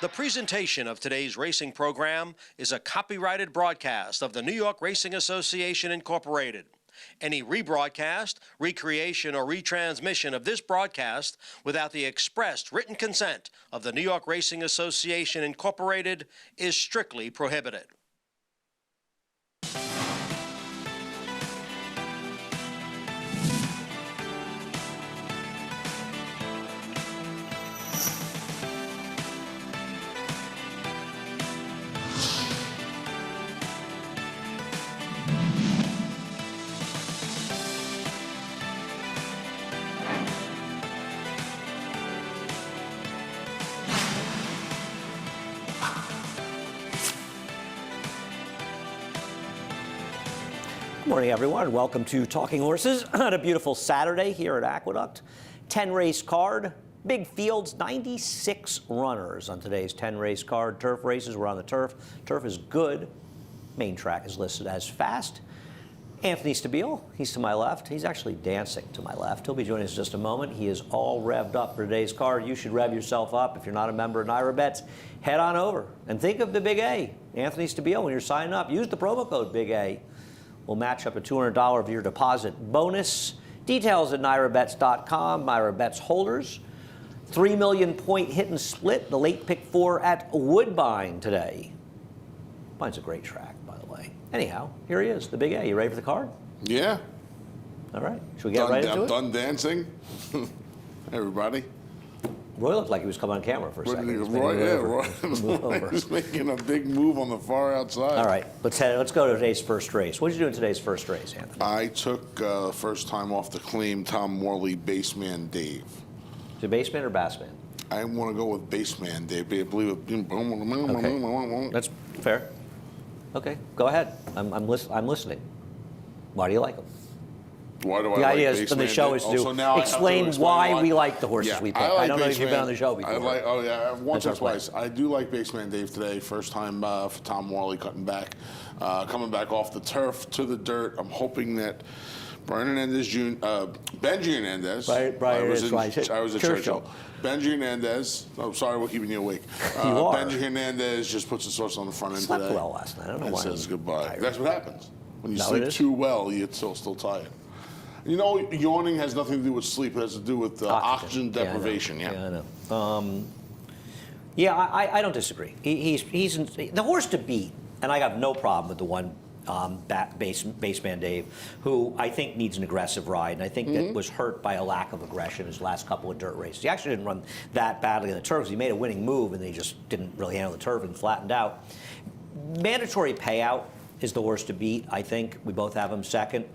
The presentation of today's racing program is a copyrighted broadcast of the New York Racing Association, Incorporated. Any rebroadcast, recreation, or retransmission of this broadcast without the expressed written consent of the New York Racing Association, Incorporated is strictly prohibited. Good morning, everyone. Welcome to Talking Horses on a beautiful Saturday here at Aqueduct. 10-race card, big fields, 96 runners on today's 10-race card. Turf races, we're on the turf. Turf is good. Main track is listed as fast. Anthony Stabile, he's to my left. He's actually dancing to my left. He'll be joining us in just a moment. He is all revved up for today's card. You should rev yourself up. If you're not a member of Naira Bets, head on over and think of the Big A. Anthony Stabile, when you're signing up, use the promo code Big A. We'll match up a $200 of your deposit bonus. Details at NairaBets.com. Naira Bets holders. 3 million point hit and split. The late pick 4 at Woodbine today. Woodbine's a great track, by the way. Anyhow, here he is, the Big A. You ready for the card? Yeah. All right. Should we get right into it? I'm done dancing. Everybody. Roy looked like he was coming on camera for a second. Roy was making a big move on the far outside. All right, let's go to today's first race. What did you do in today's first race, Anthony? I took first time off the claim Tom Morley, Baseman Dave. Is it Baseman or Bassman? I want to go with Baseman Dave. I believe it. Okay. That's fair. Okay, go ahead. I'm listening. Why do you like him? Why do I the like idea is, on the show is to explain why we like the horses we pick. I don't know if you've been on the show before. Once or twice. I do like Baseman Dave today. First time for Tom Morley coming back off the turf to the dirt. I'm hoping that Brian Hernandez Benji Hernandez. I was at Churchill. Benji Hernandez. Oh, sorry, we're keeping you awake. Benji Hernandez just puts the sauce on the front end today. Slept well last night. I don't know why. Says goodbye. Tired. That's what happens when you sleep too well. You're still tired. You know, yawning has nothing to do with sleep. It has to do with oxygen deprivation. Yeah, I know. I don't disagree. He's the horse to beat, and I have no problem with the one Baseman Dave, who I think needs an aggressive ride, and I think that was hurt by a lack of aggression his last couple of dirt races. He actually didn't run that badly in the turf. He made a winning move, and then he just didn't really handle the turf and flattened out. Mandatory payout is the horse to beat, I think. We both have him second.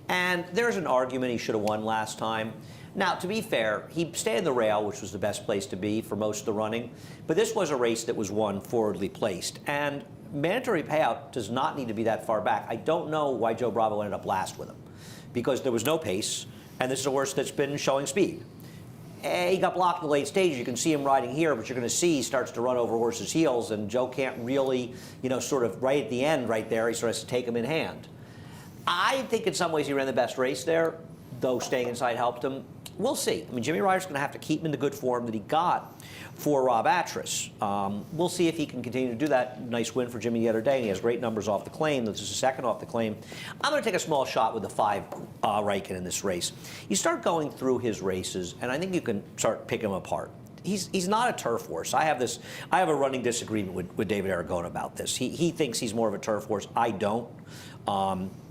And there's an argument he should have won last time. Now, to be fair, he stayed in the rail, which was the best place to be for most of the running. But this was a race that was won forwardly placed. And mandatory payout does not need to be that far back. I don't know why Joe Bravo ended up last with him, because there was no pace, and this is a horse that's been showing speed. He got blocked in the late stages. You can see him riding here, but you're going to see he starts to run over horses' heels, and Joe can't really, sort of right at the end right there, he sort of has to take him in hand. I think in some ways he ran the best race there, though staying inside helped him. We'll see. I mean, Jimmy Ryder's going to have to keep him in the good form that he got for Rob Atras. We'll see if he can continue to do that. Nice win for Jimmy the other day, and he has great numbers off the claim. This is a second off the claim. I'm going to take a small shot with the 5 Riken in this race. You start going through his races, and I think you can start picking him apart. He's not a turf horse. I have a running disagreement with David Aragona about this. He thinks he's more of a turf horse. I don't.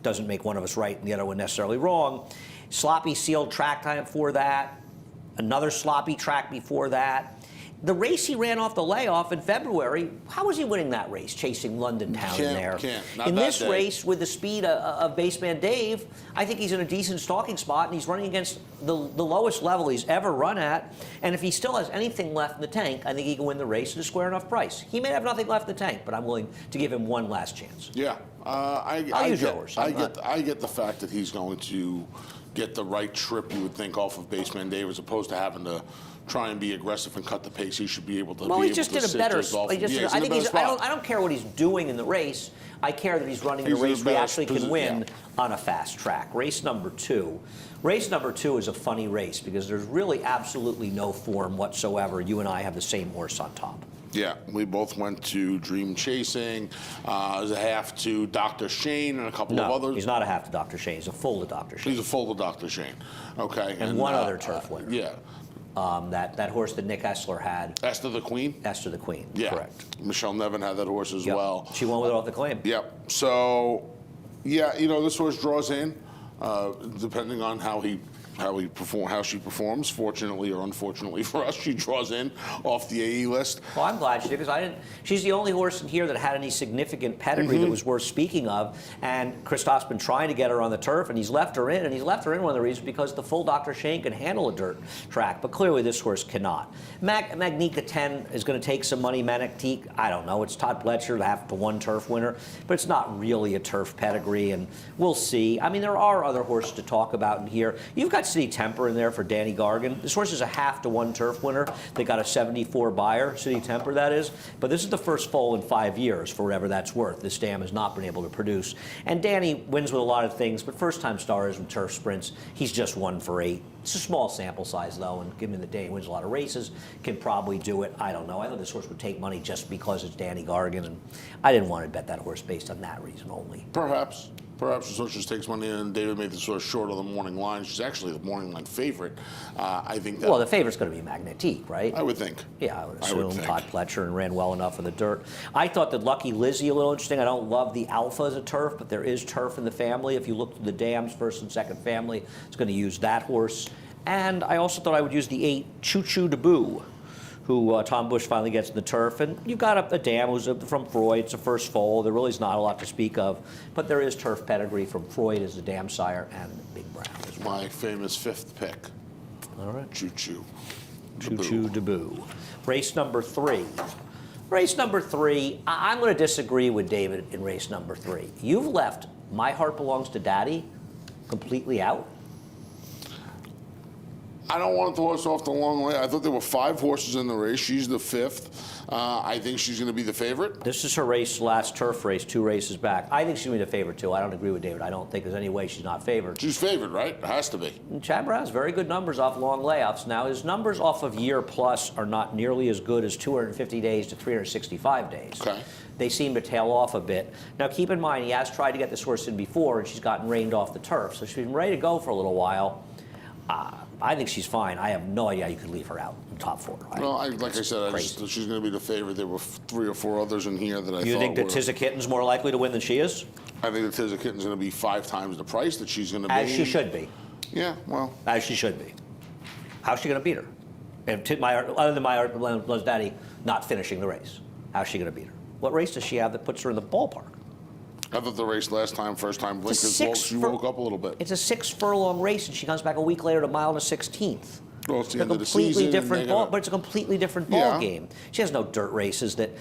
Doesn't make one of us right and the other one necessarily wrong. Sloppy sealed track time before that. Another sloppy track before that. The race he ran off the layoff in February, how was he winning that race, chasing London Town in there? In this race, with the speed of Baseman Dave, I think he's in a decent stalking spot, and he's running against the lowest level he's ever run at. And if he still has anything left in the tank, I think he can win the race at a square enough price. He may have nothing left in the tank, but I'm willing to give him one last chance. Yeah. I get the fact that he's going to get the right trip, you would think, off of Baseman Dave, as opposed to having to try and be aggressive and cut the pace. He should be able to. Well, he just did a better. I don't care what he's doing in the race. I care that he's running the race we actually can win on a fast track. Race number 2. Race number 2 is a funny race because there's really absolutely no form whatsoever. You and I have the same horse on top. Yeah, we both went to Dream Chasing. As a half to Dr. Shane and a couple of No, others. he's not a half to Dr. Shane. He's a full to Dr. Shane. He's a full to Dr. Shane. Okay. And one other turf winner. Yeah. That horse that Nick Essler had. Esther the Queen? Esther the Queen, Yeah. correct. Michelle Nevin had that horse as Yep. well. She won with it off the claim. Yep. So, yeah, this horse draws in, depending on how she performs. Fortunately or unfortunately for us, she draws in off the AE list. Well, I'm glad she did, because she's the only horse in here that had any significant pedigree that was worth speaking of. And Christoph's been trying to get her on the turf, and he's left her in. And he's left her in one of the reasons because the full Dr. Shane can handle a dirt track, but clearly this horse cannot. Magnica 10 is going to take some money. Magnetique, I don't know. It's Todd Pletcher, the half to one turf winner, but it's not really a turf pedigree, and we'll see. I mean, there are other horses to talk about in here. You've got City Temper in there for Danny Gargan. This horse is a half to one turf winner. They got a 74 buyer, City Temper that is, but this is the first foal in 5 years for whatever that's worth. This dam has not been able to produce. And Danny wins with a lot of things, but first-time stars with turf sprints, he's just 1 for 8. It's a small sample size, though, and given the day he wins a lot of races, can probably do it. I don't know. I thought this horse would take money just because it's Danny Gargan, and I didn't want to bet that horse based on that reason only. Perhaps this horse just takes money, and David made this horse short of the morning line. She's actually the morning line favorite. I think that. Well, the favorite's going to be Magnetique, right? I would think. Yeah, I would assume think. Todd Pletcher, and ran well enough in the dirt. I thought that Lucky Lizzie a little interesting. I don't love the alpha as a turf, but there is turf in the family. If you look at the dams, first and second family, it's going to use that horse. And I also thought I would use the 8 Choo Choo Debut, who Tom Bush finally gets in the turf. And you've got a dam who's from Freud. It's a first foal. There really is not a lot to speak of. But there is turf pedigree from Freud as the dam sire and Big Brown as well. My famous 5th pick. All right. Choo Choo. Choo Choo Debut. Race number 3. Race number 3, I'm going to disagree with David in race number 3. You've left My Heart Belongs to Daddy completely out. I don't want the horse off the long way. I thought there were 5 horses in the race. She's the 5th. I think she's going to be the favorite. This is her race, last turf race, 2 races back. I think she's going to be the favorite, too. I don't agree with David. I don't think there's any way she's not favored. She's favored, right? It has to be. And Chad Brown has very good numbers off long layoffs. Now, his numbers off of year plus are not nearly as good as 250 days to 365 days. Okay. They seem to tail off a bit. Now, keep in mind, he has tried to get this horse in before, and she's gotten rained off the turf. So she's been ready to go for a little while. I think she's fine. I have no idea you could leave her out in top 4. Well, like I said, she's going to be the favorite. There were 3 or 4 others in here that I thought You think that Tizza Kitten's more likely to win than she is? I think that Tizza Kitten's going to be 5 times the price that she's going to be. As she should be. Yeah, well. As she should be. How's she going to beat her? Other than My Heart Belongs to Daddy not finishing the race, how's she going to beat her? What race does she have that puts her in the ballpark? I thought the race last time, first time, she woke up a little bit. It's a 6-furlong race, and she comes back a week later to mile and a 16th. Well, it's the end of the season. But it's a completely different ball game. She has no dirt races that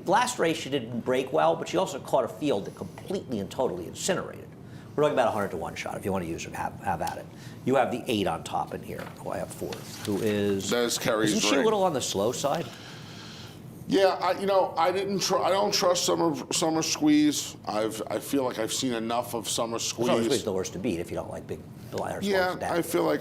last race she didn't break well, but she also caught a field that completely and totally incinerated. We're talking about a 100 to 1 shot. If you want to use it, have at it. You have the 8 on top in here, who I have 4th, who is. That's Kerry's Isn't she a little on the slow side? Yeah, I don't trust Summer Squeeze. I feel like I've seen enough of Summer Squeeze. Summer Squeeze is the worst to beat if you don't like big liars. Yeah, I feel like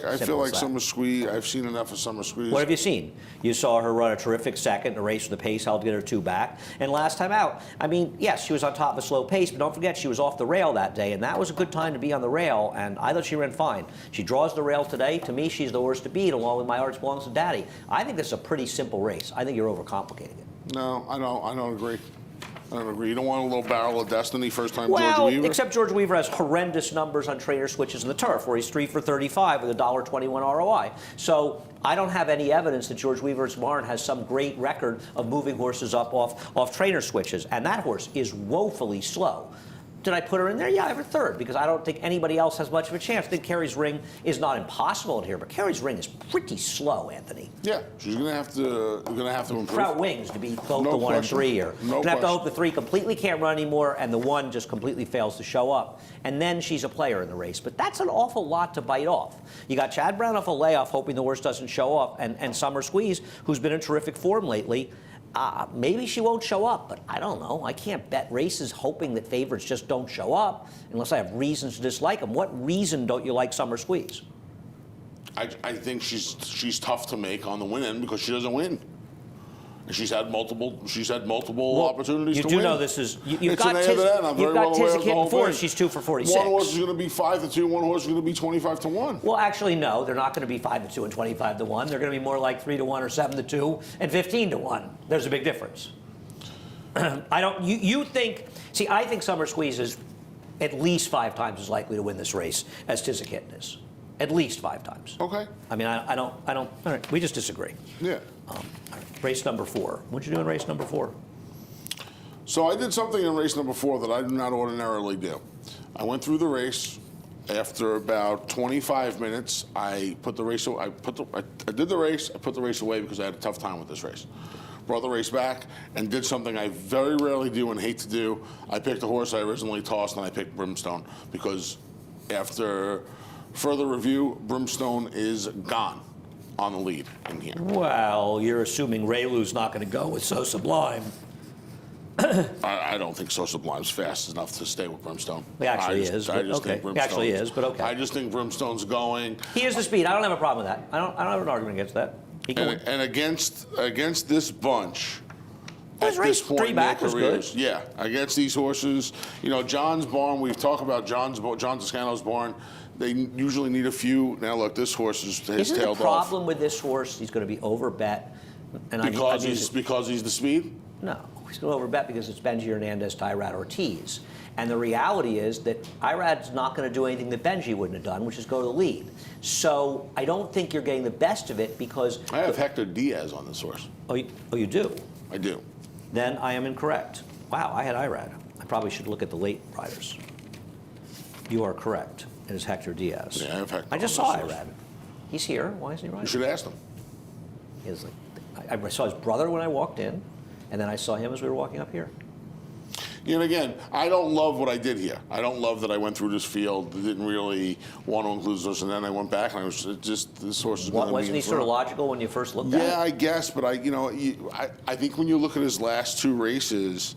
Summer Squeeze. I've seen enough of Summer Squeeze. What have you seen? You saw her run a terrific second in a race with the pace held to get her 2 back. And last time out, I mean, yes, she was on top of a slow pace, but don't forget she was off the rail that day, and that was a good time to be on the rail, and I thought she ran fine. She draws the rail today. To me, she's the worst to beat, along with My Heart Belongs to Daddy. I think this is a pretty simple race. I think you're overcomplicating it. No, I don't agree. I don't agree. You don't want a little barrel of destiny first time well, George Weaver? Except George Weaver has horrendous numbers on trainer switches in the turf, where he's 3 for 35 with a $1.21 ROI. So I don't have any evidence that George Weaver's barn has some great record of moving horses up off trainer switches. And that horse is woefully slow. Did I put her in there? Yeah, I have her 3rd, because I don't think anybody else has much of a chance. I think Kerry's Ring is not impossible in here, but Kerry's Ring is pretty slow, Anthony. Yeah, she's going to have to improve. Trout Wings to be both the 1 and 3 here. No have to hope the 3 completely can't run anymore, and the 1 just completely fails to show up. And then she's a player in the race. But that's an awful lot to bite off. You got Chad Brown off a layoff, hoping the horse doesn't show up, and Summer Squeeze, who's been in terrific form lately. Maybe she won't show up, but I don't know. I can't bet races hoping that favorites just don't show up unless I have reasons to dislike them. What reason don't you like Summer Squeeze? I think she's tough to make on the win end because she doesn't win. And she's had multiple opportunities You to do win. know this is you've It's got an A to the N. I'm very well aware of the whole before. thing. She's 2 for 46. One horse is going to be 5-2. One horse is going to be 25-1. Well, actually, no. They're not going to be 5-2 and 25-1. They're going to be more like 3-1 or 7-2 and 15-1. There's a big difference. I don't. You think? See, I think Summer Squeeze is at least 5 times as likely to win this race as Tizikitten is. At least 5 times. Okay. I mean, I don't. All right, we just disagree. Yeah. All right, race number 4. What'd you do in race number 4? So I did something in race number 4 that I do not ordinarily do. I went through the race. After about 25 minutes, I put the race. I did the race. I put the race away because I had a tough time with this race. Brought the race back and did something I very rarely do and hate to do. I picked a horse I originally tossed, and I picked Brimstone because after further review, Brimstone is gone on the lead in here. Well, you're assuming Raylu's not going to go with So Sublime. I don't think So Sublime's fast enough to stay with Brimstone. He actually is. I just Okay. think He actually is, but okay. I just think Brimstone's going. He has the speed. I don't have a problem with that. I don't have an argument against that. He can win. And against this bunch, His at race this point 3 in back their was careers, good. yeah, against these horses, John's barn. We've talked about John Toscano's barn. They usually need a few. Now look, this horse has Isn't the tailed off problem with this horse? He's going to be overbet, and because he's the speed. no. He's going to overbet because it's Benji Hernandez to Irad Ortiz. And the reality is that Irad's not going to do anything that Benji wouldn't have done, which is go to the lead. So I don't think you're getting the best of it because... I have Hector Diaz on this horse. Oh, you do? I do. Then I am incorrect. Wow, I had Irad. I probably should look at the late riders. You are correct. It is Hector Diaz. Yeah, I have Hector I just on saw this horse. Irad. He's here. Why isn't he riding? You should have asked him. He is I saw his brother when I walked in, and then I saw him as we were walking up here. And again, I don't love what I did here. I don't love that I went through this field, didn't really want to include this, and then I went back and I was just, this horse is going to be Wasn't he sort of logical when you first looked at it? Yeah, I guess, but I think when you look at his last 2 races,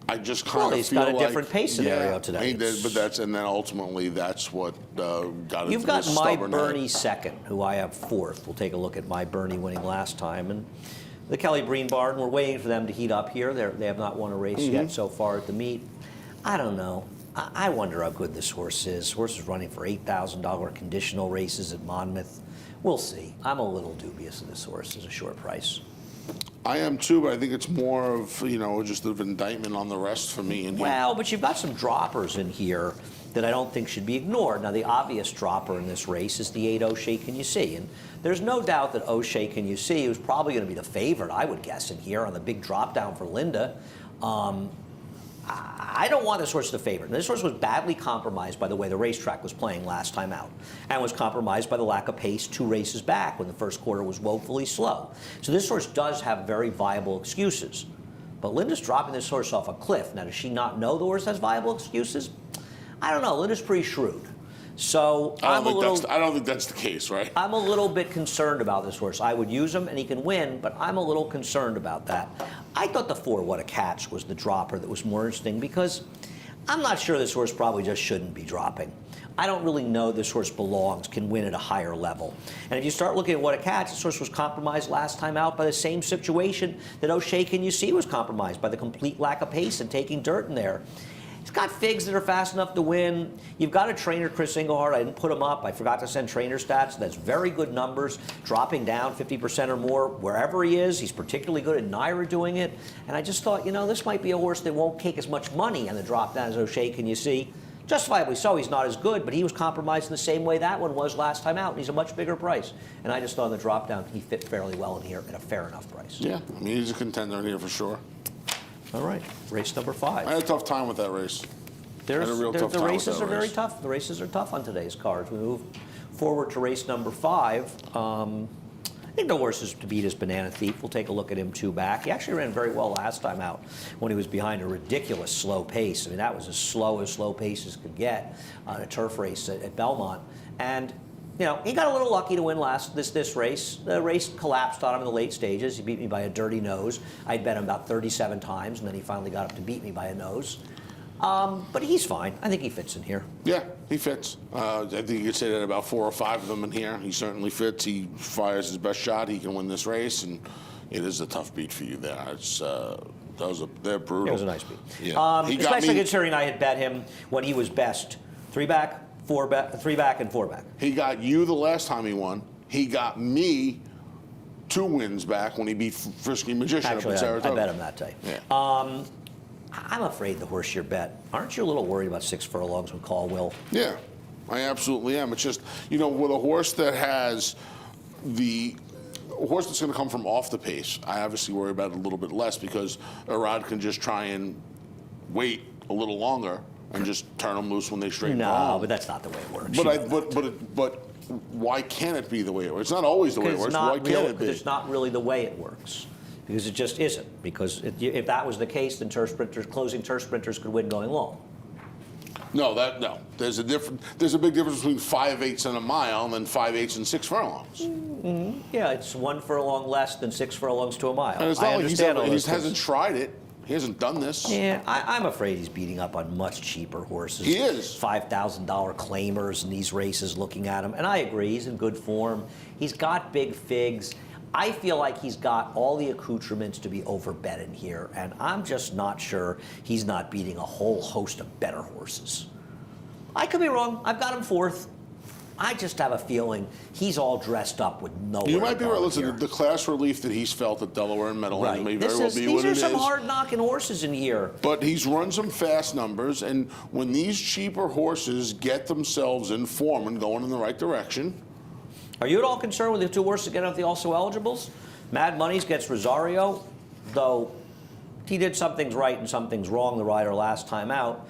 I just kind of feel he's got a like, different pace scenario yeah, today. He did, but and then ultimately that's what got You've into got this My stubborn Bernie night. second, who I have 4th. We'll take a look at My Bernie winning last time. And the Kelly Breen barn, we're waiting for them to heat up here. They have not won a race yet so far at the meet. I don't know. I wonder how good this horse is. Horse is running for $8,000 conditional races at Monmouth. We'll see. I'm a little dubious of this horse as a short price. I am too, but I think it's more of, just an indictment on the rest for me. Well, but you've got some droppers in here that I don't think should be ignored. Now, the obvious dropper in this race is the 8 O'Shea Can You See? And there's no doubt that O'Shea Can You See, who's probably going to be the favorite, I would guess, in here on the big drop down for Linda. I don't want this horse the favorite. This horse was badly compromised by the way the racetrack was playing last time out, and was compromised by the lack of pace 2 races back when the first quarter was woefully slow. So this horse does have very viable excuses. But Linda's dropping this horse off a cliff. Now, does she not know the horse has viable excuses? I don't know. Linda's pretty shrewd. So I don't think that's the case, right? I'm a little bit concerned about this horse. I would use him, and he can win, but I'm a little concerned about that. I thought the 4 What a Catch was the dropper that was more interesting because I'm not sure this horse probably just shouldn't be dropping. I don't really know this horse belongs, can win at a higher level. And if you start looking at What a Catch, this horse was compromised last time out by the same situation that O'Shea Can You See was compromised by the complete lack of pace and taking dirt in there. He's got figs that are fast enough to win. You've got a trainer, Chris Engelhardt. I didn't put him up. I forgot to send trainer stats. That's very good numbers, dropping down 50% or more wherever he is. He's particularly good at Naira doing it. And I just thought, this might be a horse that won't take as much money on the drop down as O'Shea Can You See. Justifiably so, he's not as good, but he was compromised in the same way that one was last time out, and he's a much bigger price. And I just thought on the drop down, he fit fairly well in here at a fair enough price. Yeah, he's a contender in here for sure. All right, race number 5. I had a tough time with that race. The races are very tough. The races are tough on today's cards. We move forward to race number 5. I think the horse is to beat is Banana Thief. We'll take a look at him 2 back. He actually ran very well last time out when he was behind a ridiculous slow pace. I mean, that was as slow pace as could get on a turf race at Belmont. And he got a little lucky to win this race. The race collapsed on him in the late stages. He beat me by a dirty nose. I'd bet him about 37 times, and then he finally got up to beat me by a nose. But he's fine. I think he fits in here. Yeah, he fits. I think you could say that about 4 or 5 of them in here. He certainly fits. He fires his best shot. He can win this race, and it is a tough beat for you there. It's they're brutal. It was a nice beat. Yeah. Especially considering I had bet him when he was best 3 back, 4 back, 3 back, and 4 back. He got you the last time he won. He got me 2 wins back when he beat Frisky Magician Actually, up in I Saratoga. bet him that day. Yeah. I'm afraid the horse your bet. Aren't you a little worried about 6 furlongs with Call Will? Yeah, I absolutely am. It's just, with a horse that has a horse that's going to come from off the pace, I obviously worry about it a little bit less because Arad can just try and wait a little longer and just turn them loose when they straighten No, on. but that's not the way it works. But why can't it be the way it works? It's not always the way it works. Why can't it be? It's not really the way it works. Because it just isn't. Because if that was the case, then closing turf sprinters could win going long. No. There's a big difference between 5/8 and a mile and then 5/8 and 6 furlongs. Mm-hmm. Yeah, it's 1 furlong less than 6 furlongs to a mile. And it's not like he hasn't tried it. He hasn't done this. Yeah, I'm afraid he's beating up on much cheaper horses. He is. $5,000 claimers in these races looking at him. And I agree, he's in good form. He's got big figs. I feel like he's got all the accoutrements to be overbet in here, and I'm just not sure he's not beating a whole host of better horses. I could be wrong. I've got him 4th. I just have a feeling he's all dressed up with nowhere. You might be to go right. Listen, here. the class relief that he's felt at Delaware and Meadowlands may very well be what it is. These are some hard-knocking horses in here. But he's run some fast numbers, and when these cheaper horses get themselves in form and going in the right direction. Are you at all concerned with the 2 horses getting off the also eligibles? Mad Monies gets Rosario, though he did some things right and some things wrong, the rider last time out.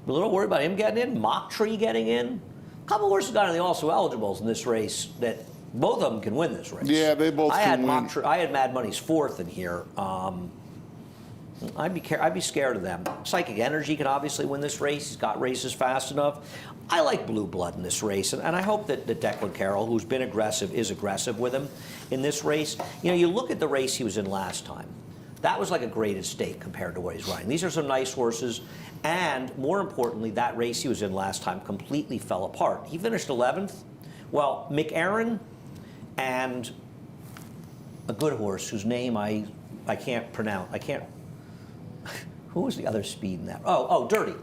A little worried about him getting in, Mock Tree getting in. A couple horses got in the also eligibles in this race that both of them can win this race. Yeah, they both can win. I had Mad Money's 4th in here. I'd be scared of them. Psychic Energy can obviously win this race. He's got races fast enough. I like Blue Blood in this race, and I hope that Declan Carroll, who's been aggressive, is aggressive with him in this race. You look at the race he was in last time. That was like a graded stake compared to what he's riding. These are some nice horses, and more importantly, that race he was in last time completely fell apart. He finished 11th. Well, McAaron and a good horse whose name I can't pronounce. Who was the other speed in that? Oh, Dirty.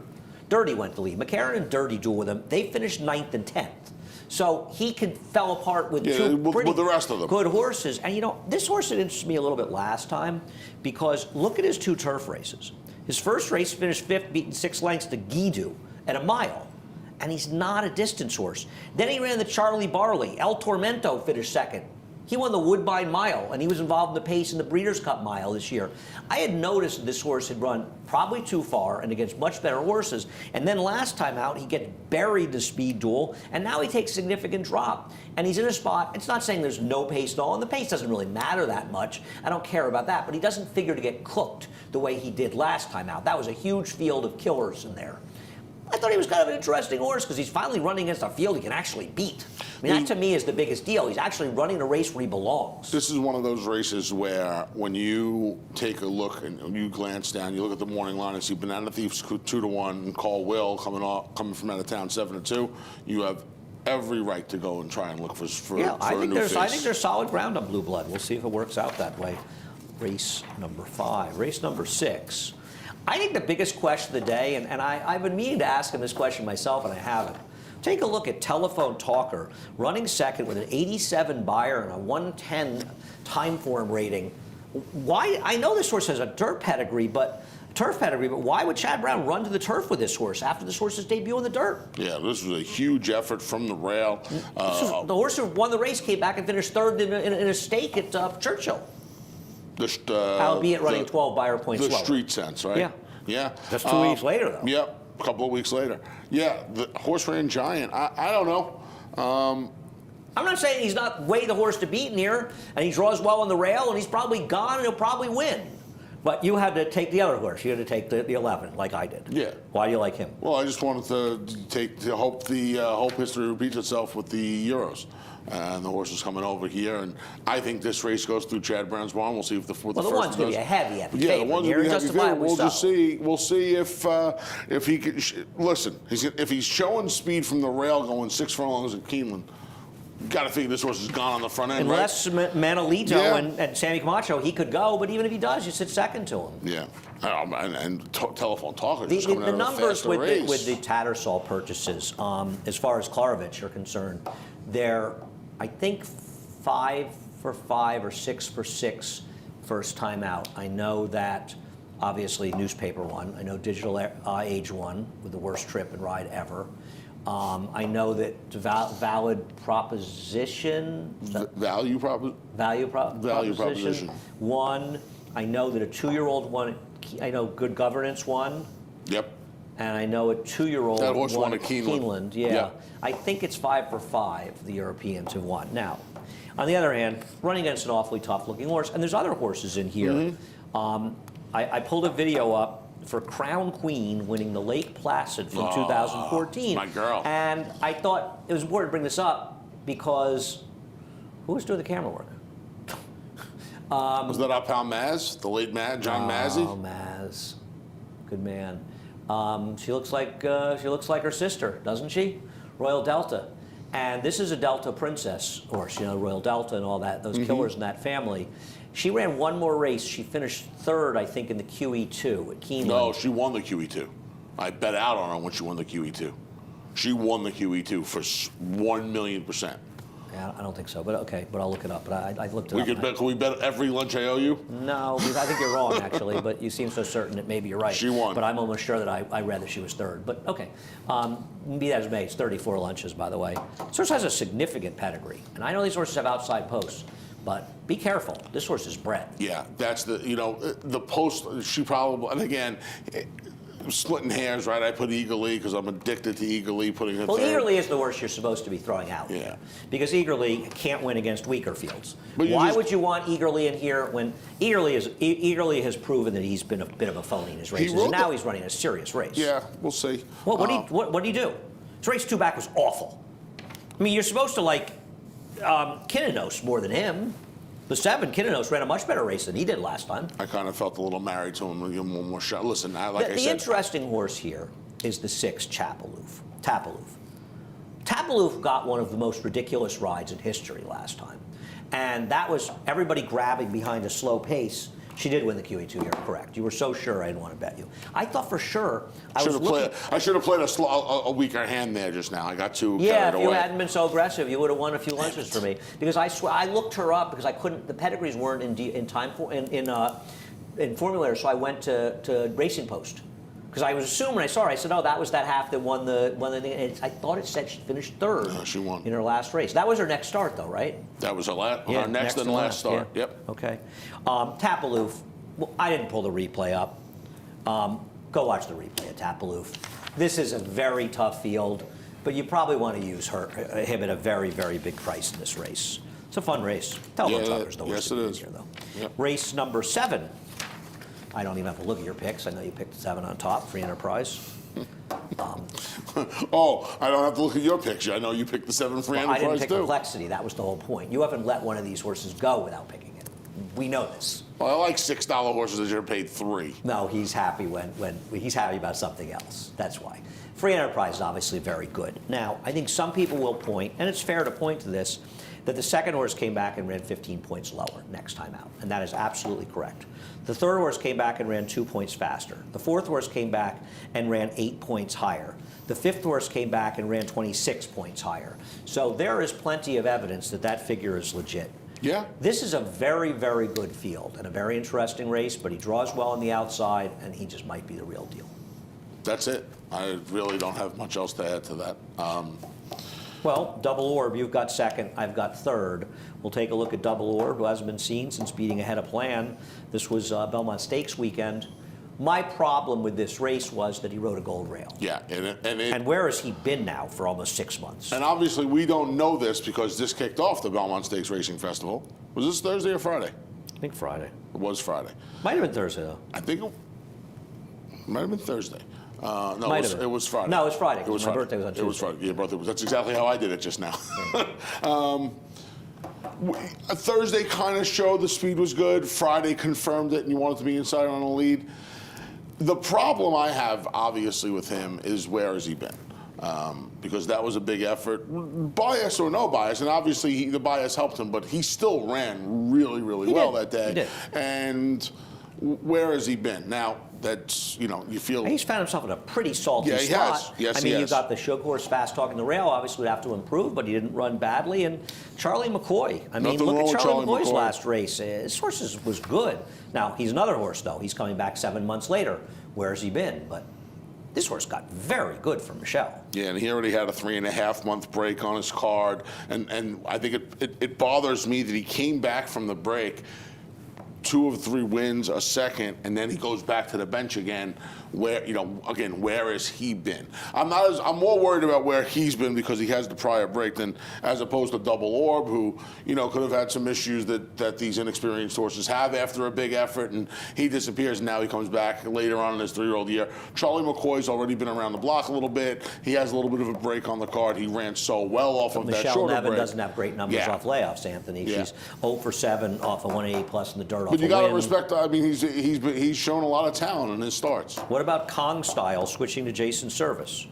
Dirty went to lead. McAaron and Dirty duel with him. They finished 9th and 10th. So he fell apart with with the rest of them. Good horses. And this horse interested me a little bit last time because look at his 2 turf races. His first race finished 5th, beating 6 lengths to Guido at a mile. And he's not a distance horse. Then he ran the Charlie Barley. El Tormento finished 2nd. He won the Woodbine Mile, and he was involved in the pace in the Breeders' Cup Mile this year. I had noticed this horse had run probably too far and against much better horses. And then last time out, he gets buried in the speed duel, and now he takes a significant drop. And he's in a spot, it's not saying there's no pace at all, and the pace doesn't really matter that much. I don't care about that, but he doesn't figure to get cooked the way he did last time out. That was a huge field of killers in there. I thought he was kind of an interesting horse because he's finally running against a field he can actually beat. I mean, that to me is the biggest deal. He's actually running a race where he belongs. This is one of those races where when you take a look and you glance down, you look at the morning line and see Banana Thieves 2-1 and Call Will coming from out of town 7-2. You have every right to go and try and look for a new face. I think there's solid ground on Blue Blood. We'll see if it works out that way. Race number 5. Race number 6. I think the biggest question of the day, and I've been meaning to ask him this question myself, and I haven't. Take a look at Telephone Talker, running 2nd with an 87 buyer and a 110 time form rating. Why? I know this horse has a turf pedigree, but why would Chad Brown run to the turf with this horse after this horse's debut in the dirt? Yeah, this was a huge effort from the rail. The horse who won the race came back and finished 3rd in a stake at Churchill. Albeit running 12 buyer points slower. The street sense, right? Yeah. That's 2 weeks later, though. Yep, a couple of weeks later. Yeah, the horse ran giant. I don't know. I'm not saying he's not way the horse to beat in here, and he draws well on the rail, and he's probably gone, and he'll probably win. But you had to take the other horse. You had to take the 11, like I did. Yeah. Why do you like him? Well, I just wanted to hope history repeats itself with the Euros. And the horse is coming over here, and I think this race goes through Chad Brown's barn. We'll see if the Well, the one's going to be a heavy Yeah, the favorite one's here, going to be heavy favorite. justifiably We'll so. just see. We'll see if he can. Listen, if he's showing speed from the rail, going 6 furlongs at Keeneland, you got to figure this horse is gone on the front end, Unless right? Manolito Yeah. and Sammy Camacho, he could go, but even if he does, you sit second to him. Yeah, and telephone talkers The just coming out of a numbers faster with race. the Tattersall purchases, as far as Klarovich are concerned, they're, I think, 5 for 5 or 6 for 6 first time out. I know that, obviously, newspaper won. I know Digital Age won with the worst trip and ride ever. I know that Valid Proposition, Value Proposition won. I know that a 2-year-old won. I know Good Governance won. Yep. And I know a 2-year-old That horse won won at Keeneland. Yeah. Yep. I think it's 5 for 5 the Europeans have won. Now, on the other hand, running against an awfully tough-looking horse, and there's other horses in here. Mm-hmm. I pulled a video up for Crown Queen winning the Lake Placid from 2014. My girl. And I thought it was important to bring this up because who was doing the camera work? Was that our pal Maz, the late John Mazzy? Oh, Maz, good man. She looks like her sister, doesn't she? Royal Delta, and this is a Delta Princess horse. You know, Royal Delta and all that. Those killers in that family. She ran one more race. She finished 3rd, I think, in the QE2 at Keeneland. No, she won the QE2. I bet out on her when she won the QE2. She won the QE2 for 1,000,000%. Yeah, I don't think so, but okay, but I'll look it up. But I looked it up. Can we bet every lunch I owe you? No, because I think you're wrong, actually, but you seem so certain that maybe you're right. She won. But I'm almost sure that I read that she was 3rd. But okay, be that as may, it's 34 lunches, by the way. This horse has a significant pedigree, and I know these horses have outside posts, but be careful. This horse is bred. Yeah, that's the post. She probably, and again, splitting hairs, right? I put Eagerly because I'm addicted to Eagerly putting her Well, third. Eagerly is the horse you're supposed to be throwing out. Yeah. Because Eagerly can't win against weaker fields. But Why would you want Eagerly in here when Eagerly has proven that he's been a bit of a phony in his races, and now he's running a serious race. Yeah, we'll see. Well, what do you do? His race 2 back was awful. I mean, you're supposed to like Kinninos more than him. The 7, Kinninos ran a much better race than he did last time. I kind of felt a little married to him. Give him one more shot. Listen, The interesting horse here is the 6, Tapaloof. Tapaloof got one of the most ridiculous rides in history last time. And that was everybody grabbing behind a slow pace. She did win the QE2, you're correct. You were so sure I didn't want to bet you. I thought for sure I should have played a weaker hand there just now. I got too Yeah, carried if you away. hadn't been so aggressive, you would have won a few lunches for me. Because I swear, I looked her up because I couldn't. The pedigrees weren't in formulary, so I went to Racing Post. Because I was assuming when I saw her, I said, "Oh, that was that half that won the thing." And I thought it said she finished 3rd. No, she won in her last race. That was her next start, though, right? That was her next and last start. Yeah. Yep. Okay. Tapaloof. Well, I didn't pull the replay up. Go watch the replay of Tapaloof. This is a very tough field, but you probably want to use him at a very, very big price in this race. It's a fun race. Telephone Trucker's the worst yes, it is. here, though. Yep. Race number 7. I don't even have to look at your picks. I know you picked 7 on top, Free Enterprise. Oh, I don't have to look at your picture. I know you picked the 7 Free I Enterprise didn't pick too. Complexity. That was the whole point. You haven't let one of these horses go without picking it. We know this. Well, I like $6 horses that you're paid 3. No, he's happy when he's happy about something else. That's why. Free Enterprise is obviously very good. Now, I think some people will point, and it's fair to point to this, that the 2nd horse came back and ran 15 points lower next time out, and that is absolutely correct. The 3rd horse came back and ran 2 points faster. The 4th horse came back and ran 8 points higher. The 5th horse came back and ran 26 points higher. So there is plenty of evidence that that figure is legit. Yeah. This is a very, very good field and a very interesting race, but he draws well on the outside, and he just might be the real deal. That's it. I really don't have much else to add to that. Well, Double Orb, you've got 2nd, I've got 3rd. We'll take a look at Double Orb, who hasn't been seen since beating ahead of plan. This was Belmont Stakes weekend. My problem with this race was that he rode a gold rail. Yeah, And where has he been now for almost 6 months? And obviously we don't know this because this kicked off the Belmont Stakes Racing Festival. Was this Thursday or Friday? I think Friday. It was Friday. Might have been Thursday, though. I think it might have been Thursday. No, it was Friday. No, it was Friday. It was my Friday. birthday was on Tuesday. It was Friday. Your birthday was. That's exactly how I did it just now. Thursday kind of showed the speed was good. Friday confirmed it, and you wanted to be inside on a lead. The problem I have, obviously, with him is where has he been? Because that was a big effort, bias or no bias, and obviously the bias helped him, but he still ran really, really well that day. He did. And where has he been? Now, that's, you feel... And he's found himself in a pretty salty Yeah, he spot. has. Yes, I mean, you got the Sugar Horse fast talking the rail, obviously would have to improve, but he didn't run badly. And Charlie McCoy, I mean, Nothing look wrong at with Charlie Charlie McCoy's McCoy. last race. His horse was good. Now, he's another horse, though. He's coming back 7 months later. Where has he been? But this horse got very good from Michelle. Yeah, and he already had a 3.5-month break on his card, and I think it bothers me that he came back from the break, 2 of 3 wins, a second, and then he goes back to the bench again. Where, again, where has he been? I'm more worried about where he's been because he has the prior break than as opposed to Double Orb, who, could have had some issues that these inexperienced horses have after a big effort, and he disappears, and now he comes back later on in his 3-year-old year. Charlie McCoy's already been around the block a little bit. He has a little bit of a break on the card. He ran so well off of that Michelle shorter Nevin break. doesn't have great numbers off layoffs, Anthony. Yeah. She's 0 for 7 off a 180 plus in the dirt. But you got to respect. I mean, he's shown a lot of talent in his starts. What about Kong Style switching to Jason's service?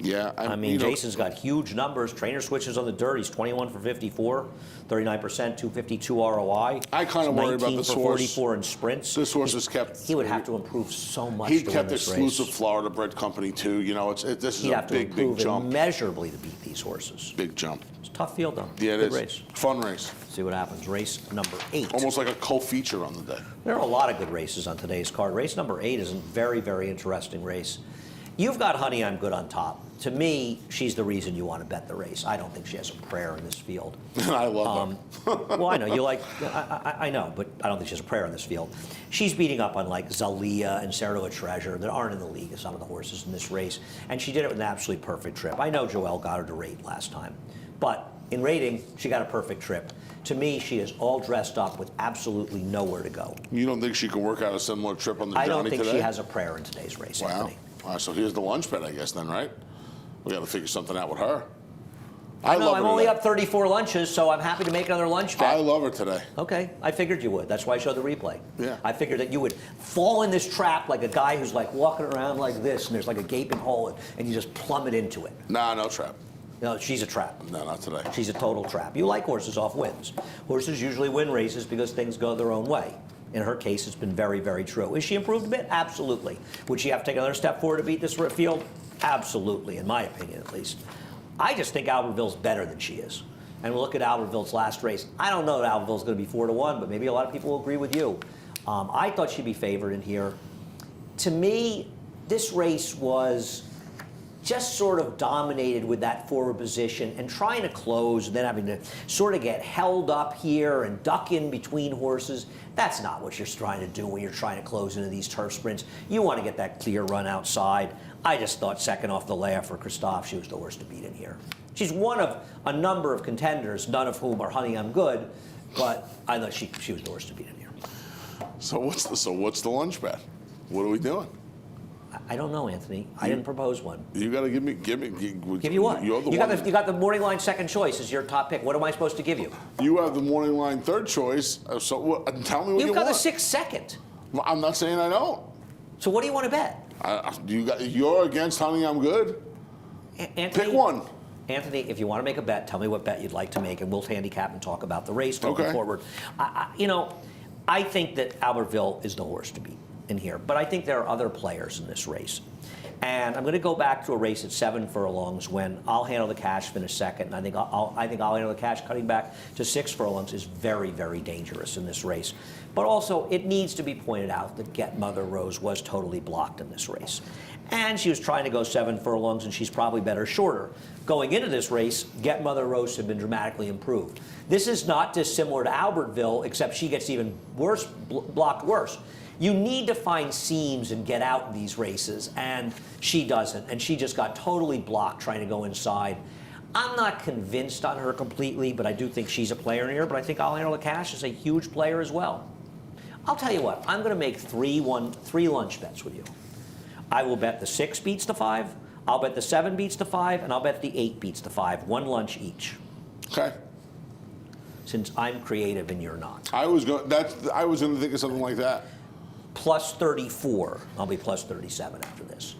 Yeah, I mean, Jason's got huge numbers. Trainer switches on the dirt. He's 21 for 54, 39%, 252 ROI. I kind of worry about this 19 for horse. 44 in sprints. This horse has kept. He would have to improve so much. He to kept win this exclusive race. Florida bred company too. This is He'd a have to big improve jump. immeasurably to beat these horses. Big jump. It's a tough field, though. Yeah, it Good is. race. Fun race. See what happens. Race number 8. Almost like a co-feature on the day. There are a lot of good races on today's card. Race number 8 is a very, very interesting race. You've got Honey I'm Good on top. To me, she's the reason you want to bet the race. I don't think she has a prayer in this field. I love her. Well, I know you like. I know, but I don't think she has a prayer in this field. She's beating up on like Zalia and Saratoga Treasure that aren't in the league as some of the horses in this race, and she did it with an absolutely perfect trip. I know Joelle got her to rate last time, but in rating, she got a perfect trip. To me, she is all dressed up with absolutely nowhere to go. You don't think she can work out a similar trip on the I Johnny don't think today? she has a prayer in today's race, Wow. Anthony. All right, so here's the lunch bet, I guess, then, right? We got to figure something out with her. I know, love I'm her only today. up 34 lunches, so I'm happy to make another lunch bet. I love her today. Okay, I figured you would. That's why I showed the replay. Yeah. I figured that you would fall in this trap like a guy who's like walking around like this, and there's like a gaping hole, and you just plummet into it. Nah, no trap. No, she's a trap. No, not today. She's a total trap. You like horses off wins. Horses usually win races because things go their own way. In her case, it's been very, very true. Is she improved a bit? Absolutely. Would she have to take another step forward to beat this field? Absolutely, in my opinion at least. I just think Albertville's better than she is. And we'll look at Albertville's last race. I don't know that Albertville's going to be 4-1, but maybe a lot of people will agree with you. I thought she'd be favored in here. To me, this race was just sort of dominated with that forward position and trying to close and then having to sort of get held up here and duck in between horses. That's not what you're trying to do when you're trying to close into these turf sprints. You want to get that clear run outside. I just thought second off the layoff for Christophe, she was the worst to beat in here. She's one of a number of contenders, none of whom are Honey I'm Good, but I thought she was the worst to beat in here. So what's the lunch bet? What are we doing? I don't know, Anthony. I didn't propose one. You got to give Give you what? You're the You one. got the morning line second choice as your top pick. What am I supposed to give you? You have the morning line third choice. So tell me what you You've got want. the 6th second. I'm not saying I don't. So what do you want to bet? You're against Honey I'm Good. Anthony, Pick one. Anthony, if you want to make a bet, tell me what bet you'd like to make, and we'll handicap and talk about the race going forward. I think that Albertville is the horse to beat in here, but I think there are other players in this race. And I'm going to go back to a race at 7 furlongs when I'll handle the cash, finish second, and I think I'll handle the cash. Cutting back to 6 furlongs is very, very dangerous in this race. But also, it needs to be pointed out that Get Mother Rose was totally blocked in this race. And she was trying to go 7 furlongs, and she's probably better shorter. Going into this race, Get Mother Rose had been dramatically improved. This is not dissimilar to Albertville, except she gets even worse, blocked worse. You need to find seams and get out in these races, and she doesn't. And she just got totally blocked trying to go inside. I'm not convinced on her completely, but I do think she's a player in here. But I think Alejandro Lacache is a huge player as well. I'll tell you what, I'm going to make three lunch bets with you. I will bet the 6 beats the 5, I'll bet the 7 beats the 5, and I'll bet the 8 beats the 5, 1 lunch each. Okay. Since I'm creative and you're not. I was going to think of something like that. Plus 34. I'll be plus 37 after this.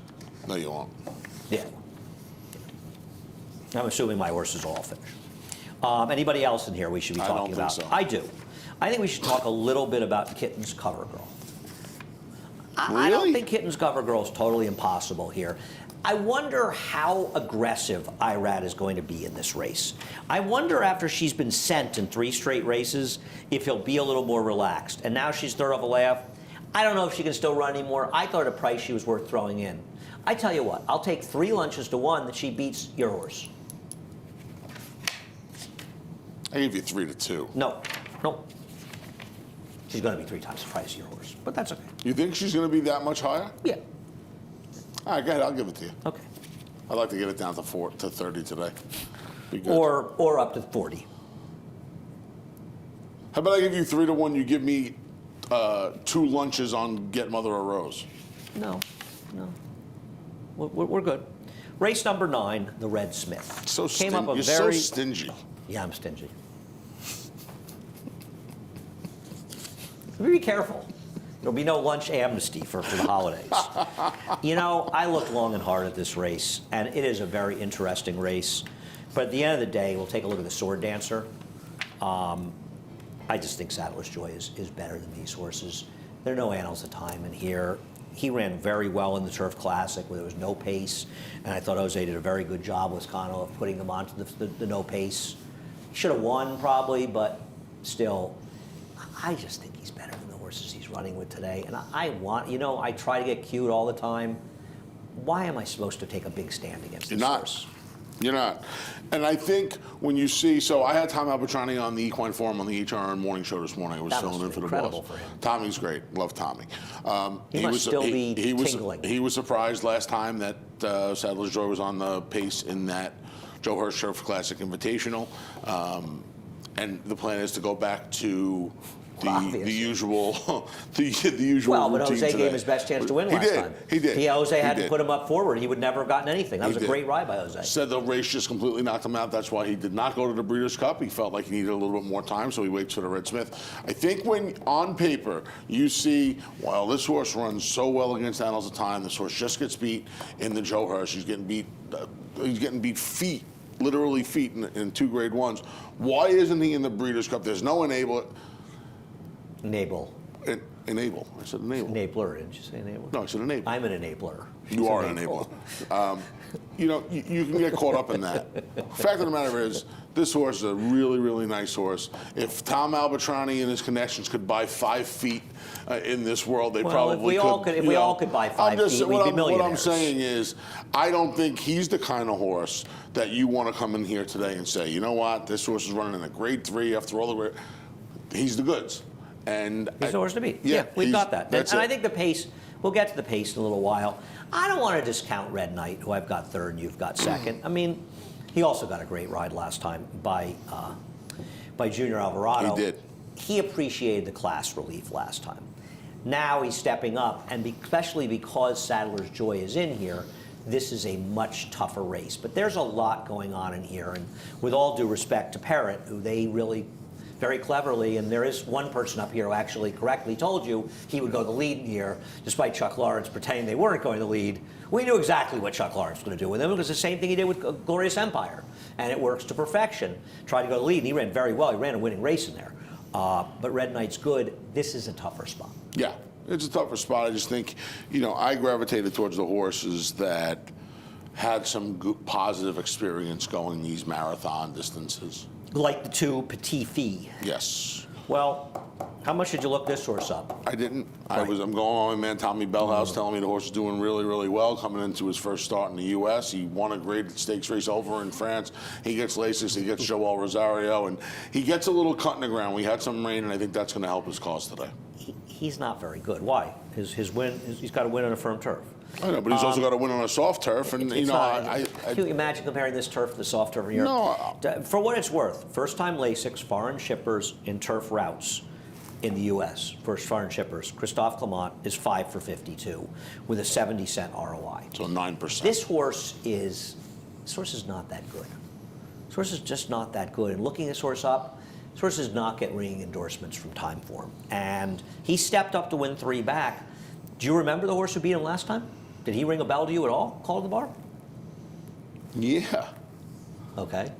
No, you won't. Yeah. I'm assuming my horses are all finished. Anybody else in here we should be talking about? I don't think so. I do. I think we should talk a little bit about Kitten's Cover Girl. Really? I don't think Kitten's Cover Girl is totally impossible here. I wonder how aggressive Irad is going to be in this race. I wonder after she's been sent in 3 straight races if he'll be a little more relaxed. And now she's third off a layoff. I don't know if she can still run anymore. I thought at a price she was worth throwing in. I tell you what, I'll take 3 lunches to 1 that she beats your horse. I gave you 3 to 2. No. She's going to be 3 times the price of your horse, but that's okay. You think she's going to be that much higher? Yeah. All right, go ahead. I'll give it to you. Okay. I'd like to get it down to 30 today. Be good. Or up to 40. How about I give you 3 to 1? You give me 2 lunches on Get Mother a Rose. No. We're good. Race number 9, the Red Smith. So Came up a You're very. so stingy. Yeah, I'm stingy. Be careful. There'll be no lunch amnesty for the holidays. You know, I looked long and hard at this race, and it is a very interesting race. But at the end of the day, we'll take a look at the Sword Dancer. I just think Saddler's Joy is better than these horses. There are no annals of time in here. He ran very well in the Turf Classic where there was no pace, and I thought Jose did a very good job with Cano of putting him onto the no pace. He should have won probably, but still, I just think he's better than the horses he's running with today. And I try to get cute all the time. Why am I supposed to take a big stand against this horse? You're not. And I think when you see, so I had Tom Albertrani on the Equine Forum on the HRN morning show this morning. I was filling in for the boss. For him. Tommy's great. Love Tommy. He must still be tingling. He was surprised last time that Saddler's Joy was on the pace in that Joe Hirsch Turf Classic Invitational. And the plan is to go back to the usual the usual. Well, but Jose today. gave his best chance to win last time. He did. Jose hadn't put him up forward, he would never have gotten anything. That was a great ride by Jose. Said the race just completely knocked him out. That's why he did not go to the Breeders' Cup. He felt like he needed a little bit more time, so he waits for the Red Smith. I think when on paper you see, well, this horse runs so well against Annals of Time. This horse just gets beat in the Joe Hirsch. He's getting beat. Feet. Literally feet in 2 Grade 1s. Why isn't he in the Breeders' Cup? There's no enable. Enable. Enable. I said enable. Enabler, didn't you say enable? No, I said enable. I'm an enabler. You are an enabler. You can get caught up in that. Fact of the matter is, this horse is a really, really nice horse. If Tom Albertrani and his connections could buy 5 feet in this world, they probably could. If we all could buy 5 feet, we'd be millionaires. What I'm saying is, I don't think he's the kind of horse that you want to come in here today and say, you know what, this horse is running in a Grade 3 after all the grade. He's the goods. And he's the horse to beat. Yeah, we've got that. And I think the pace, we'll get to the pace in a little while. I don't want to discount Red Knight, who I've got third and you've got second. I mean, he also got a great ride last time by Junior Alvarado. He did. He appreciated the class relief last time. Now he's stepping up, and especially because Saddler's Joy is in here, this is a much tougher race. But there's a lot going on in here, and with all due respect to Parrott, who they really very cleverly, and there is one person up here who actually correctly told you he would go the lead here, despite Chuck Lawrence pretending they weren't going to lead. We knew exactly what Chuck Lawrence was going to do with him. It was the same thing he did with Glorious Empire, and it works to perfection. Tried to go to the lead, and he ran very well. He ran a winning race in there. But Red Knight's good. This is a tougher spot. Yeah, it's a tougher spot. I just think, I gravitated towards the horses that had some good, positive experience going these marathon distances. Like the 2 Petit Fille. Yes. Well, how much did you look this horse up? I didn't. Right. I'm going on with man Tommy Bellhouse telling me the horse is doing really, really well coming into his first start in the U.S. He won a graded stakes race over in France. He gets Lasix, he gets Joel Rosario, and he gets a little cut in the ground. We had some rain, and I think that's going to help his cause today. he's not very good. Why? His win, he's got to win on a firm turf. I know, but he's also got to win on a soft turf, and Can you imagine comparing this turf to the soft turf in Europe? No. For what it's worth, first-time Lasix foreign shippers in turf routes in the U.S. First foreign shippers, Christophe Clement is 5 for 52 with a 70-cent ROI. So 9%. This horse is not that good. This horse is just not that good. And looking this horse up, this horse is not getting ringing endorsements from Time Form. And he stepped up to win 3 back. Do you remember the horse who beat him last time? Did he ring a bell to you at all, Call to the Bar? Yeah. Okay.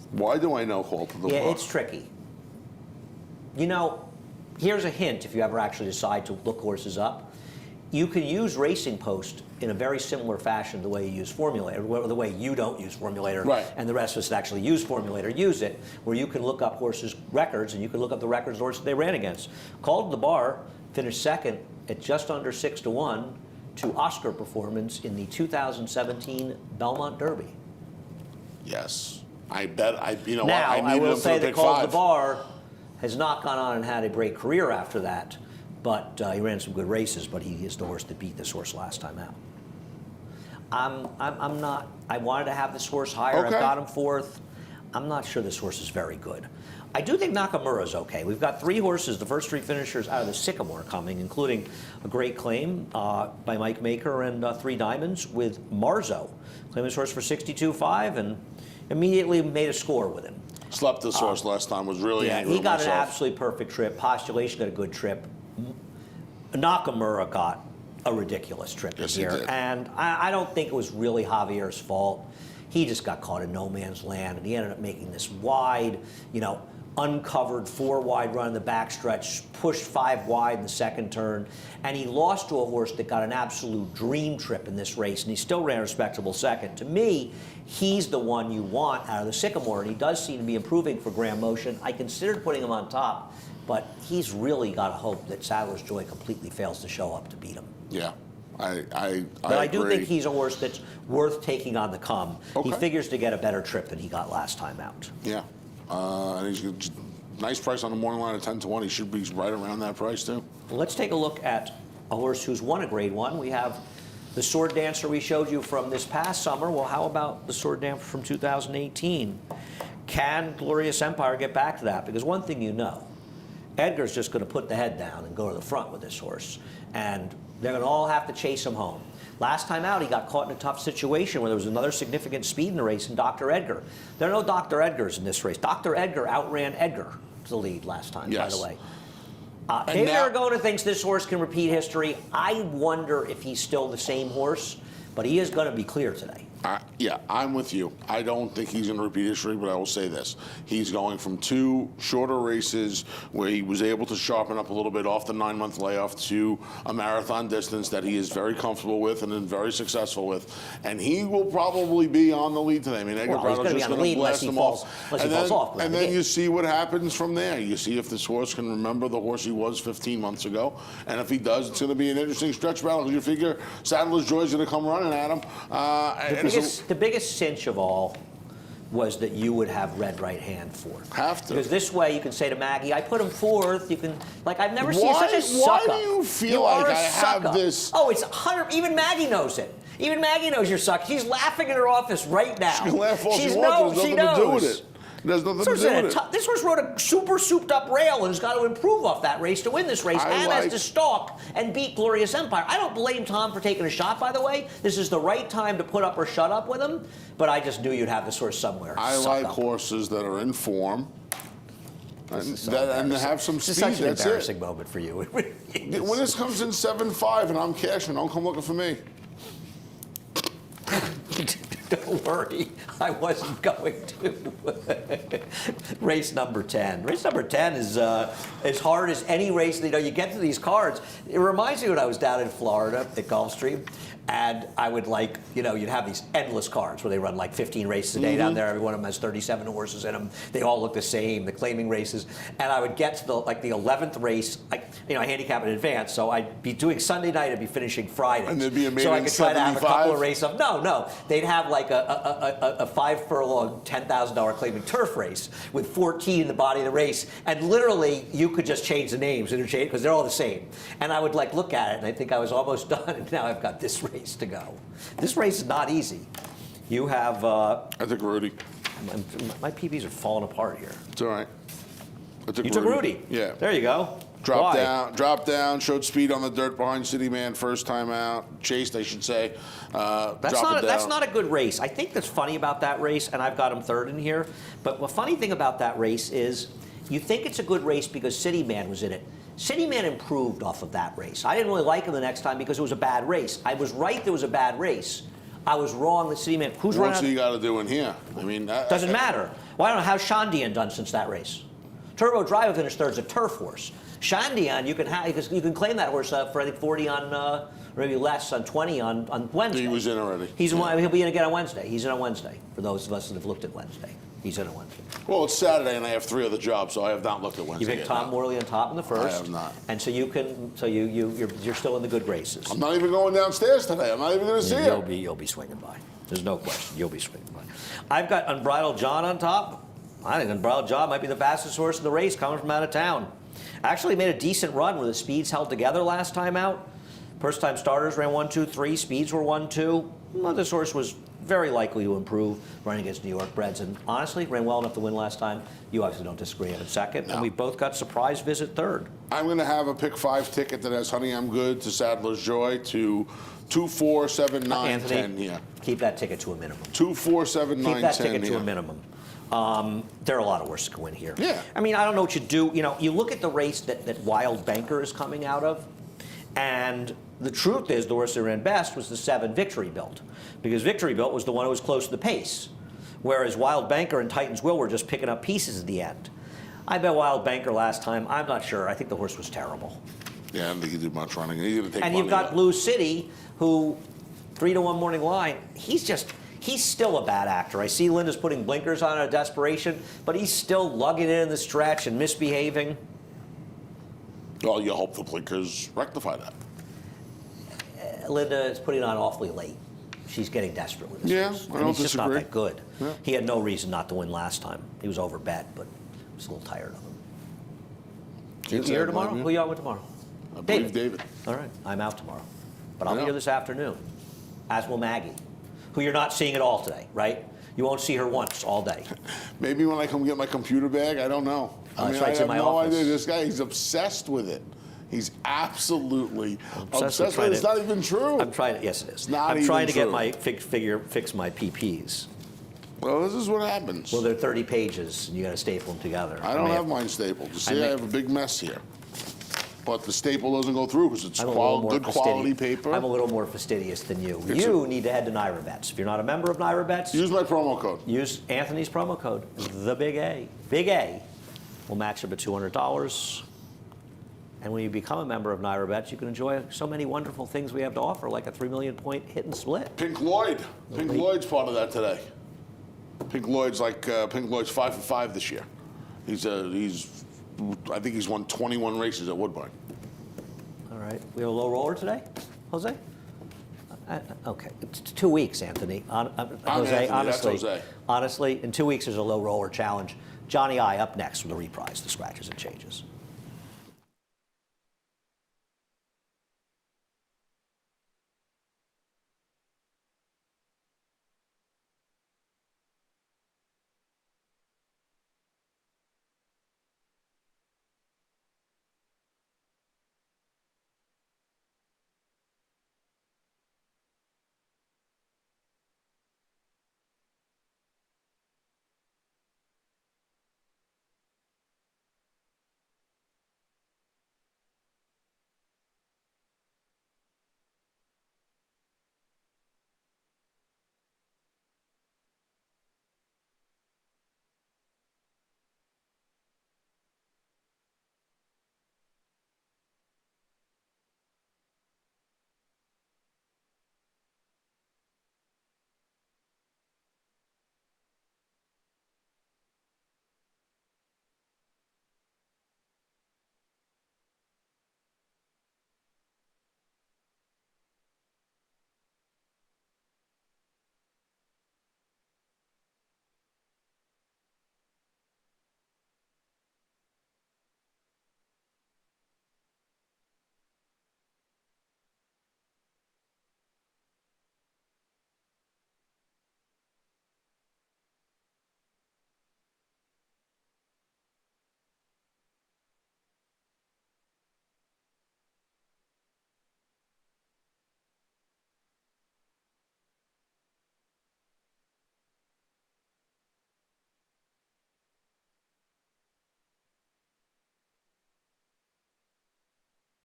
Why do I know Call to the Bar? Yeah, it's tricky. You know, here's a hint if you ever actually decide to look horses up. You can use Racing Post in a very similar fashion the way you use Formulator, or the way you don't use Formulator, right, and the rest of us that actually use Formulator use it, where you can look up horses' records and you can look up the records of the horses they ran against. Call to the Bar finished second at just under 6-1 to Oscar performance in the 2017 Belmont Derby. Yes. I bet, I Now, I I needed will him say for the that pick Call to 5. the Bar has not gone on and had a great career after that, but he ran some good races, but he is the horse that beat this horse last time out. I'm not, I wanted to have this horse higher. Okay. I've got him 4th. I'm not sure this horse is very good. I do think Nakamura's okay. We've got 3 horses, the first 3 finishers out of the Sycamore coming, including a great claim by Mike Maker and 3 Diamonds with Marzo. Claimed this horse for 62.5 and immediately made a score with him. Slept this horse last time, was really Yeah, angry he with got an myself. absolutely perfect trip. Postulation got a good trip. Nakamura got a ridiculous trip Yes, here. he did. And I don't think it was really Javier's fault. He just got caught in no man's land, and he ended up making this wide, uncovered 4-wide run in the backstretch, pushed 5 wide in the second turn, and he lost to a horse that got an absolute dream trip in this race, and he still ran a respectable second. To me, he's the one you want out of the Sycamore, and he does seem to be improving for Graham Motion. I considered putting him on top, but he's really got to hope that Sadler's Joy completely fails to show up to beat him. Yeah. I do agree. think he's a horse that's worth taking on the come. Okay. He figures to get a better trip than he got last time out. Yeah. And he's nice price on the morning line at 10-1. He should be right around that price, too. Well, let's take a look at a horse who's won a Grade 1. We have the Sword Dancer we showed you from this past summer. Well, how about the Sword Dancer from 2018? Can Glorious Empire get back to that? Because one thing you know, Edgar's just going to put the head down and go to the front with this horse. And they're going to all have to chase him home. Last time out, he got caught in a tough situation where there was another significant speed in the race in Dr. Edgar. There are no Dr. Edgars in this race. Dr. Edgar outran Edgar to the lead last time, by the way. David Aragona thinks this horse can repeat history. I wonder if he's still the same horse, but he is going to be clear today. Yeah, I'm with you. I don't think he's going to repeat history, but I will say this. He's going from 2 shorter races where he was able to sharpen up a little bit off the 9-month layoff to a marathon distance that he is very comfortable with and is very successful with. And he will probably be on the lead today. I mean, Edgar Prado's just going to blast him off. And then you see what happens from there. You see if this horse can remember the horse he was 15 months ago. And if he does, it's going to be an interesting stretch battle because you figure Sadler's Joy's going to come running at him. The biggest cinch of all was that you would have red right hand 4th. Have to. Because this way you can say to Maggie, I put him 4th. You can, I've never seen such a suck-up. Why do you feel like I have this? Oh, it's 100. Even Maggie knows it. Even Maggie knows you're suck. She's laughing in her office right now. She can laugh all she wants. There's nothing to do with it. There's nothing to do with it. This horse rode a super souped-up rail and has got to improve off that race to win this race and has to stalk and beat Glorious Empire. I don't blame Tom for taking a shot, by the way. This is the right time to put up or shut up with him, but I just knew you'd have this horse somewhere. I like horses that are in form and have some speed. It's such an embarrassing moment for you. When this comes in 7-5 and I'm cashing, don't come looking for me. Don't worry, I wasn't going to. Race number 10. Race number 10 is as hard as any race. You get to these cards. It reminds me when I was down in Florida at Gulfstream, and I would you'd have these endless cards where they run like 15 races a day down there. Every one of them has 37 horses in them. They all look the same, the claiming races. And I would get to the 11th race. I handicap in advance, so I'd be doing Sunday night, I'd be finishing Friday. And there'd be a so I maiden could try to have a couple 75? of races. No, they'd have like a 5 furlong, $10,000 claiming turf race with 14 in the body of the race, and literally you could just change the names, interchange, because they're all the same. And I would like look at it, and I think I was almost done, and now I've got this race to go. This race is not easy. You have. I took Rudy. My PBs are falling apart here. It's all right. I took You took Rudy. Yeah. There you go. Dropped down, showed speed on the dirt behind City Man first time out. Chased, I should say. That's not a good race. I think that's funny about that race, and I've got him third in here. But the funny thing about that race is you think it's a good race because City Man was in it. City Man improved off of that race. I didn't really like him the next time because it was a bad race. I was right there was a bad race. I was wrong that City Man. Who's running? What's he got to do in here? I mean, doesn't matter. Well, I don't know how Shandian done since that race. Turbo Driver finished third as a turf horse. Shandian, you can claim that horse for I think 40 on, or maybe less on 20 on Wednesday. He was in already. He'll be in again on Wednesday. He's in on Wednesday. For those of us that have looked at Wednesday, he's in on Wednesday. Well, it's Saturday and I have 3 other jobs, so I have not looked at Wednesday. You picked Tom Morley on top in the first. I have not. And so you're still in the good graces. I'm not even going downstairs today. I'm not even going to see him. You'll be swinging by. There's no question. You'll be swinging by. I've got Unbridled John on top. I think Unbridled John might be the fastest horse in the race coming from out of town. Actually made a decent run where the speeds held together last time out. First time starters ran 1, 2, 3. Speeds were 1, 2. Well, this horse was very likely to improve running against New York breds, and honestly ran well enough to win last time. You obviously don't disagree in second, and we both got surprise visit third. I'm going to have a pick 5 ticket that has Honey I'm Good to Sadler's Joy to 2, 4, 7, 9, Anthony, 10 here. Keep that ticket to a minimum. 2, 4, 7, 9, 10 Keep that ticket here. to a minimum. There are a lot of horses that can win here. Yeah. I mean, I don't know what you do. You look at the race that Wild Banker is coming out of, and the truth is the horse that ran best was the 7 Victory Built, because Victory Built was the one who was close to the pace, whereas Wild Banker and Titan's Will were just picking up pieces at the end. I bet Wild Banker last time. I'm not sure. I think the horse was terrible. Yeah, I don't think he did much running. He's going to take And money you've got out. Blue City, who 3-1 morning line. He's still a bad actor. I see Linda's putting blinkers on out of desperation, but he's still lugging it in the stretch and misbehaving. Well, you hope the blinkers rectify that. Linda is putting it on awfully late. She's getting desperate with this Yeah, horse. I And don't he's just not disagree. that good. Yeah. He had no reason not to win last time. He was overbet, but I was a little tired of him. You Can't say here I tomorrow? blame you. Who you out with tomorrow? I believe David. All right, I'm out tomorrow. But I'll I be know. here this afternoon, as will Maggie, who you're not seeing at all today, right? You won't see her once all day. Maybe when I come get my computer bag, I don't know. Oh, I that's right, it's in my have no office. idea. This guy, he's obsessed with it. He's absolutely Obsessed obsessed with with it. It's not even true. I'm trying. Yes, it is. It's not I'm even trying to get true. my fix my PPs. Well, this is what happens. Well, they're 30 pages, and you got to staple them together. I don't may have mine stapled. You see, may- I have a big mess here. But the staple doesn't go through because it's I'm a little more good quality fastidious. paper. I'm a little more fastidious than you. It's You need to head to Naira Bets. If you're not a member of Naira Bets, Use my promo code. use Anthony's promo code, the Big A. Big A will match up at $200. And when you become a member of Naira Bets, you can enjoy so many wonderful things we have to offer, like a 3 million point hit and split. Pink Lloyd. Pink Lloyd's part of that today. Pink Lloyd's 5 for 5 this year. I think he's won 21 races at Woodbine. All right. We have a low roller today, Jose? Okay. It's 2 weeks, Anthony. Jose, Anthony, honestly, that's Jose. honestly, in 2 weeks there's a low roller challenge. Johnny I up next with a reprise, the scratches and changes.